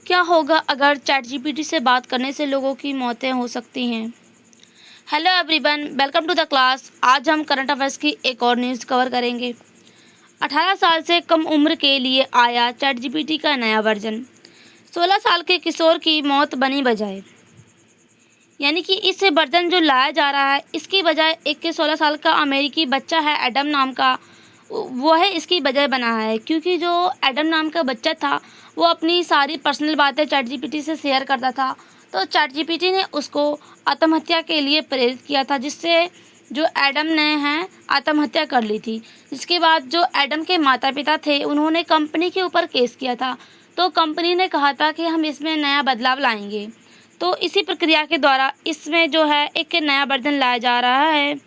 क्या होगा अगर चैट जीपीटी से बात करने से लोगों की मौतें हो सकती हैं। Hello everyone, welcome to the class. आज हम करंट अफेयर्स की एक और न्यूज़ कवर करेंगे। 18 साल से कम उम्र के लिए आया चैट जीपीटी का नया वर्जन। 16 साल के किशोर की मौत बनी वजह, यानी कि इस वर्जन जो लाया जा रहा है इसकी बजाय एक 16 साल का अमेरिकी बच्चा है एडम नाम का, वो है इसकी वजह बना है। क्योंकि जो एडम नाम का बच्चा था वो अपनी सारी पर्सनल बातें चैट जीपीटी से शेयर करता था, तो चैट जीपीटी ने उसको आत्महत्या के लिए प्रेरित किया था, जिससे जो एडम ने हैं आत्महत्या कर ली थी। जिसके बाद जो एडम के माता पिता थे उन्होंने कंपनी के ऊपर केस किया था, तो कंपनी ने कहा था कि हम इसमें नया बदलाव लाएंगे। तो इसी प्रक्रिया के द्वारा इसमें जो है एक नया वर्जन लाया जा रहा है।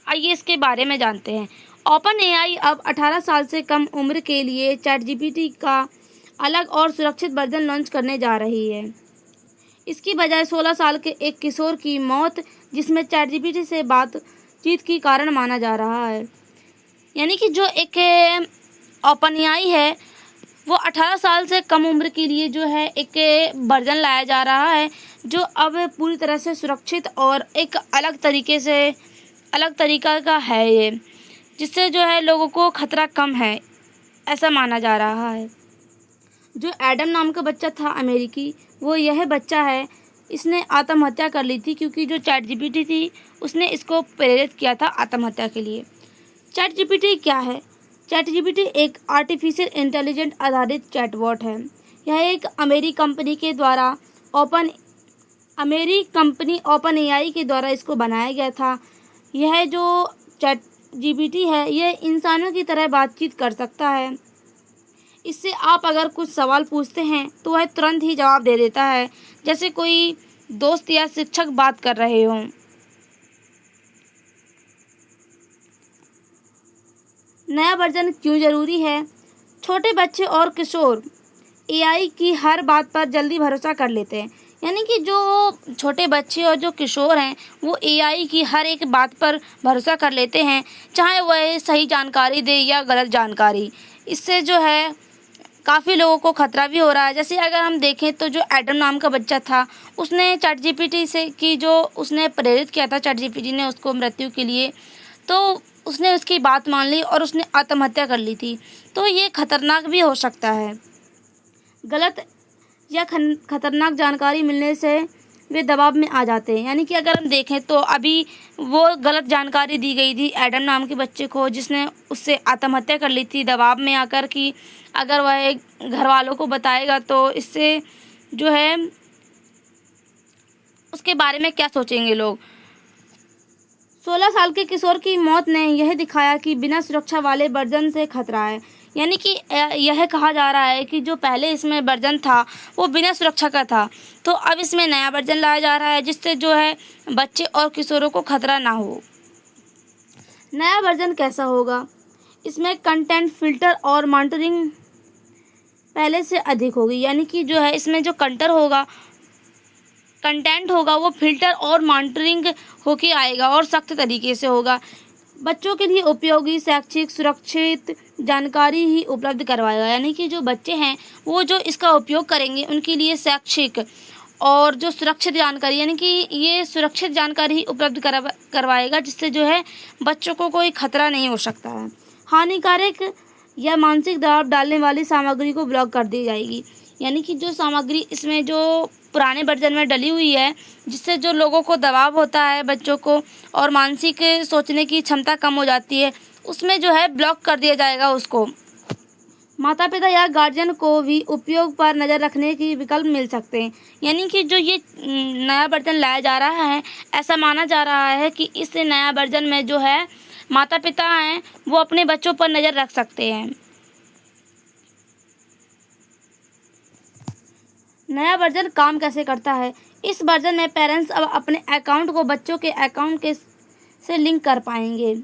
आइए इसके बारे में जानते हैं। ओपन एआई अब 18 साल से कम उम्र के लिए चैट जीपीटी का अलग और सुरक्षित वर्जन लॉन्च करने जा रही है। इसकी बजाय 16 साल के एक किशोर की मौत, जिसमें चैट जीपीटी से बातचीत की कारण माना जा रहा है। यानी कि जो एक ओपन एआई है वो 18 साल से कम उम्र के लिए जो है एक वर्जन लाया जा रहा है, जो अब पूरी तरह से सुरक्षित और एक अलग तरीका का है ये, जिससे जो है लोगों को खतरा कम है, ऐसा माना जा रहा है। जो एडम नाम का बच्चा था अमेरिकी, वो यह बच्चा है, इसने आत्महत्या कर ली थी क्योंकि जो चैट जीपीटी थी उसने इसको प्रेरित किया था आत्महत्या के लिए। चैट जीपीटी क्या है? चैट जीपीटी एक आर्टिफिशियल इंटेलिजेंट आधारित चैटबॉट है। यह एक अमेरिकी कंपनी ओपन एआई के द्वारा इसको बनाया गया था। यह जो चैट जीपीटी है यह इंसानों की तरह बातचीत कर सकता है। इससे आप अगर कुछ सवाल पूछते हैं तो वह तुरंत ही जवाब दे देता है, जैसे कोई दोस्त या शिक्षक बात कर रहे हों। नया वर्जन क्यों ज़रूरी है? छोटे बच्चे और किशोर एआई की हर बात पर जल्दी भरोसा कर लेते हैं। यानी कि जो छोटे बच्चे और जो किशोर हैं वो एआई की हर एक बात पर भरोसा कर लेते हैं, चाहे वह सही जानकारी दे या गलत जानकारी। इससे जो है काफ़ी लोगों को खतरा भी हो रहा है। जैसे अगर हम देखें तो जो एडम नाम का बच्चा था उसने चैट जीपीटी से की जो उसने प्रेरित किया था चैट जीपीटी ने उसको मृत्यु के लिए, तो उसने उसकी बात मान ली और उसने आत्महत्या कर ली थी। तो ये खतरनाक भी हो सकता है। गलत या खतरनाक जानकारी मिलने से वे दबाव में आ जाते हैं। यानी कि अगर हम देखें तो अभी वो गलत जानकारी दी गई थी एडम नाम के बच्चे को, जिसने उससे आत्महत्या कर ली थी दबाव में आकर कि अगर वह घर वालों को बताएगा तो इससे जो है उसके बारे में क्या सोचेंगे लोग। 16 साल के किशोर की मौत ने यह दिखाया कि बिना सुरक्षा वाले वर्जन से खतरा है। यानी कि यह कहा जा रहा है कि जो पहले इसमें वर्जन था वो बिना सुरक्षा का था, तो अब इसमें नया वर्जन लाया जा रहा है जिससे जो है बच्चे और किशोरों को खतरा ना हो। नया वर्जन कैसा होगा? इसमें कंटेंट फिल्टर और मॉनिटरिंग पहले से अधिक होगी। यानी कि जो है इसमें जो कंटेंट होगा वो फिल्टर और मॉनिटरिंग होके आएगा और सख्त तरीके से होगा। बच्चों के लिए उपयोगी, शैक्षिक, सुरक्षित जानकारी ही उपलब्ध करवाएगा। यानी कि जो बच्चे हैं वो जो इसका उपयोग करेंगे उनके लिए शैक्षिक और जो सुरक्षित जानकारी, यानी कि ये सुरक्षित जानकारी ही उपलब्ध करवाएगा, जिससे जो है बच्चों को कोई खतरा नहीं हो सकता है। हानिकारक या मानसिक दबाव डालने वाली सामग्री को ब्लॉक कर दी जाएगी। यानी कि जो सामग्री इसमें जो पुराने वर्जन में डली हुई है, जिससे जो लोगों को दबाव होता है बच्चों को और मानसिक सोचने की क्षमता कम हो जाती है, उसमें जो है ब्लॉक कर दिया जाएगा उसको। माता पिता या गार्जियन को भी उपयोग पर नज़र रखने की विकल्प मिल सकते हैं। यानी कि जो ये नया वर्जन लाया जा रहा है, ऐसा माना जा रहा है कि इस नया वर्जन में जो है माता पिता हैं वो अपने बच्चों पर नज़र रख सकते हैं। नया वर्जन काम कैसे करता है? इस वर्जन में पेरेंट्स अब अपने अकाउंट को बच्चों के अकाउंट से लिंक कर पाएंगे।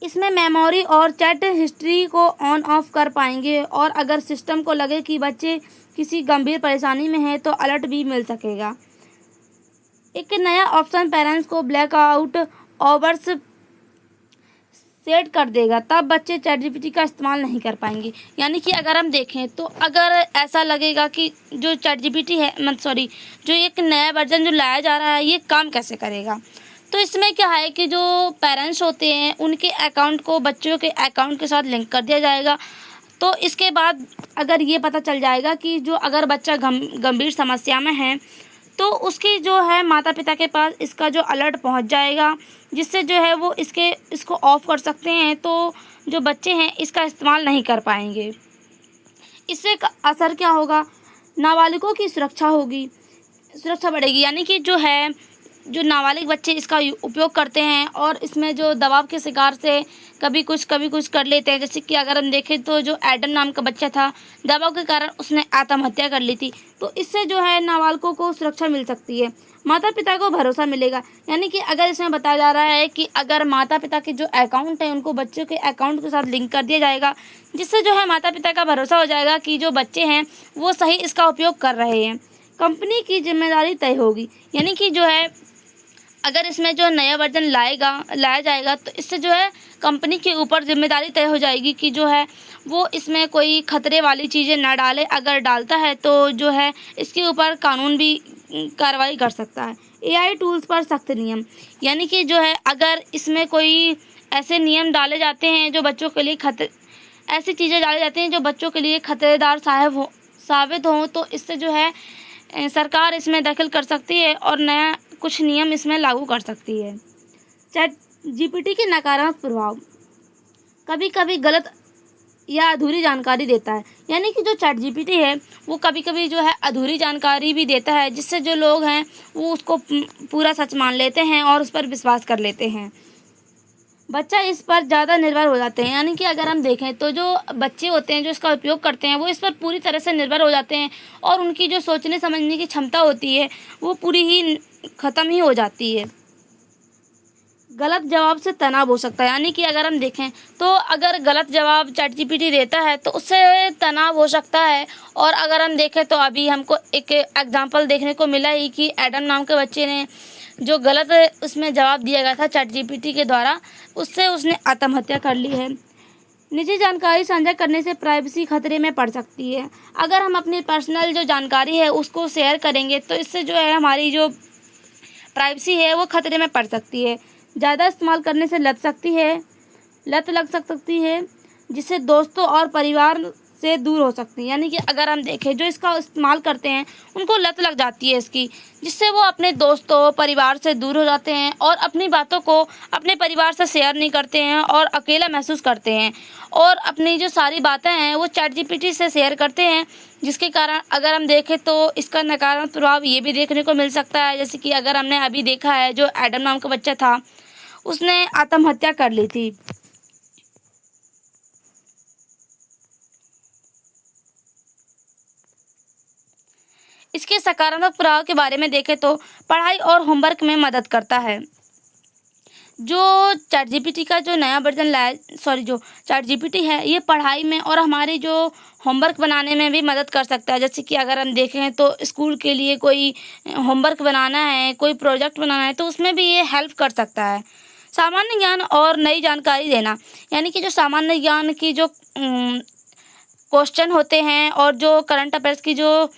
इसमें मेमोरी और चैट हिस्ट्री को ऑन ऑफ कर पाएंगे और अगर सिस्टम को लगे कि बच्चे किसी गंभीर परेशानी में हैं तो अलर्ट भी मिल सकेगा। एक नया ऑप्शन पेरेंट्स को ब्लैकआउट आवर्स सेट कर देगा, तब बच्चे चैट जीपीटी का इस्तेमाल नहीं कर पाएंगे। यानी कि अगर हम देखें तो अगर ऐसा लगेगा कि जो चैट जीपीटी है जो एक नया वर्जन जो लाया जा रहा है ये काम कैसे करेगा, तो इसमें क्या है कि जो पेरेंट्स होते हैं उनके अकाउंट को बच्चों के अकाउंट के साथ लिंक कर दिया जाएगा। तो इसके बाद अगर ये पता चल जाएगा कि जो अगर बच्चा गंभीर समस्या में है तो उसकी जो है माता पिता के पास इसका जो अलर्ट पहुंच जाएगा, जिससे जो है वो इसको ऑफ कर सकते हैं, तो जो बच्चे हैं इसका इस्तेमाल नहीं कर पाएंगे। इससे असर क्या होगा, नाबालिगों की सुरक्षा बढ़ेगी। यानी कि जो नाबालिग बच्चे इसका उपयोग करते हैं और इसमें जो दबाव के शिकार से कभी कुछ कर लेते हैं। जैसे कि अगर हम देखें तो जो एडम नाम का बच्चा था, दबाव के कारण उसने आत्महत्या कर ली थी। तो इससे जो है नाबालिगों को सुरक्षा मिल सकती है, माता पिता को भरोसा मिलेगा। यानी कि अगर इसमें बताया जा रहा है कि अगर माता पिता के जो अकाउंट हैं उनको बच्चों के अकाउंट के साथ लिंक कर दिया जाएगा, जिससे जो है माता पिता का भरोसा हो जाएगा कि जो बच्चे हैं वो सही इसका उपयोग कर रहे हैं। कंपनी की जिम्मेदारी तय होगी। यानी कि जो है अगर इसमें जो नया वर्जन लाया जाएगा तो इससे जो है कंपनी के ऊपर जिम्मेदारी तय हो जाएगी कि जो है वो इसमें कोई खतरे वाली चीज़ें ना डाले। अगर डालता है तो जो है इसके ऊपर कानून भी कार्रवाई कर सकता है। एआई टूल्स पर सख्त नियम। यानी कि जो है अगर इसमें कोई ऐसे नियम डाले जाते हैं जो बच्चों के लिए ऐसी चीज़ें डाली जाती हैं जो बच्चों के लिए खतरेदार साबित हों, तो इससे जो है सरकार इसमें दखल कर सकती है और नया कुछ नियम इसमें लागू कर सकती है। चैट जीपीटी के नकारात्मक प्रभाव, कभी कभी गलत या अधूरी जानकारी देता है। यानी कि जो चैट जीपीटी है वो कभी कभी जो है अधूरी जानकारी भी देता है, जिससे जो लोग हैं वो उसको पूरा सच मान लेते हैं और उस पर विश्वास कर लेते हैं। बच्चा इस पर ज़्यादा निर्भर हो जाते हैं। यानी कि अगर हम देखें तो जो बच्चे होते हैं जो इसका उपयोग करते हैं वो इस पर पूरी तरह से निर्भर हो जाते हैं और उनकी जो सोचने समझने की क्षमता होती है वो पूरी ही ख़त्म ही हो जाती है। गलत जवाब से तनाव हो सकता है। यानी कि अगर हम देखें तो अगर गलत जवाब चैट जीपीटी देता है तो उससे तनाव हो सकता है। और अगर हम देखें तो अभी हमको एक एग्जांपल देखने को मिला ही कि एडम नाम के बच्चे ने जो गलत उसमें जवाब दिया गया था चैट जीपीटी के द्वारा, उससे उसने आत्महत्या कर ली है। निजी जानकारी साझा करने से प्राइवेसी खतरे में पड़ सकती है। अगर हम अपनी पर्सनल जो जानकारी है उसको शेयर करेंगे तो इससे जो है हमारी जो प्राइवेसी है वो खतरे में पड़ सकती है। ज़्यादा इस्तेमाल करने से लत लग सकती है, जिससे दोस्तों और परिवार से दूर हो सकती है। यानी कि अगर हम देखें जो इसका इस्तेमाल करते हैं उनको लत लग जाती है इसकी, जिससे वो अपने दोस्तों परिवार से दूर हो जाते हैं और अपनी बातों को अपने परिवार से शेयर नहीं करते हैं और अकेला महसूस करते हैं और अपनी जो सारी बातें हैं वो चैट जीपीटी से शेयर करते हैं, जिसके कारण अगर हम देखें तो इसका नकारात्मक प्रभाव ये भी देखने को मिल सकता है। जैसे कि अगर हमने अभी देखा है जो एडम नाम का बच्चा था उसने आत्महत्या कर ली थी। इसके सकारात्मक प्रभाव के बारे में देखें तो पढ़ाई और होमवर्क में मदद करता है। जो चैट जीपीटी का जो नया वर्जन जो चैट जीपीटी है ये पढ़ाई में और हमारी जो होमवर्क बनाने में भी मदद कर सकता है। जैसे कि अगर हम देखें तो स्कूल के लिए कोई होमवर्क बनाना है, कोई प्रोजेक्ट बनाना है, तो उसमें भी ये हेल्प कर सकता है। सामान्य ज्ञान और नई जानकारी देना। यानी कि जो सामान्य ज्ञान की जो क्वेश्चन होते हैं और जो करंट अफेयर्स की जो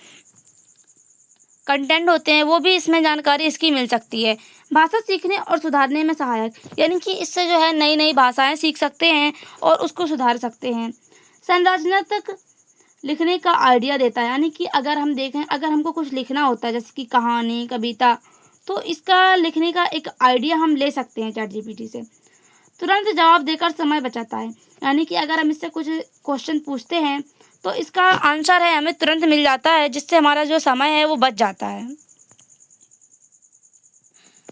कंटेंट होते हैं वो भी इसमें जानकारी इसकी मिल सकती है। भाषा सीखने और सुधारने में सहायक। यानी कि इससे जो है नई नई भाषाएं सीख सकते हैं और उसको सुधार सकते हैं। संरचनात्मक लिखने का आइडिया देता है। यानी कि अगर हम देखें अगर हमको कुछ लिखना होता है जैसे कि कहानी कविता, तो इसका लिखने का एक आइडिया हम ले सकते हैं चैट जीपीटी से। तुरंत जवाब देकर समय बचाता है। यानी कि अगर हम इससे कुछ क्वेश्चन पूछते हैं तो इसका आंसर है हमें तुरंत मिल जाता है, जिससे हमारा जो समय है वो बच जाता है।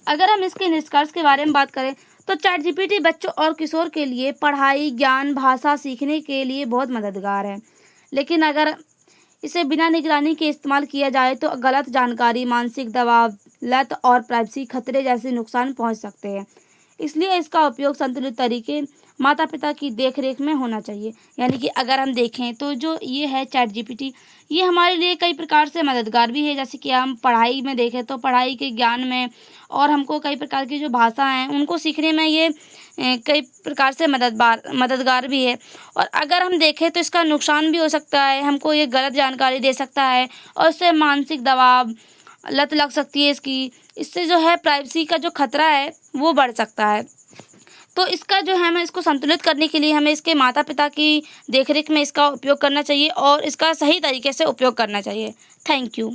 अगर हम इसके निष्कर्ष के बारे में बात करें तो चैट जीपीटी बच्चों और किशोर के लिए पढ़ाई ज्ञान भाषा सीखने के लिए बहुत मददगार है। लेकिन अगर इसे बिना निगरानी के इस्तेमाल किया जाए तो गलत जानकारी, मानसिक दबाव, लत और प्राइवेसी खतरे जैसे नुकसान पहुंच सकते हैं। इसलिए इसका उपयोग संतुलित तरीके माता पिता की देख रेख में होना चाहिए। यानी कि अगर हम देखें तो जो ये है चैट जीपीटी, ये हमारे लिए कई प्रकार से मददगार भी है। जैसे कि हम पढ़ाई में देखें तो पढ़ाई के ज्ञान में, और हमको कई प्रकार की जो भाषा हैं उनको सीखने में ये कई प्रकार से मददगार भी है। और अगर हम देखें तो इसका नुकसान भी हो सकता है, हमको ये गलत जानकारी दे सकता है और इससे मानसिक दबाव, लत लग सकती है इसकी। इससे जो है प्राइवेसी का जो खतरा है वो बढ़ सकता है। तो इसका जो है हमें इसको संतुलित करने के लिए हमें इसके माता पिता की देखरेख में इसका उपयोग करना चाहिए और इसका सही तरीके से उपयोग करना चाहिए। Thank you.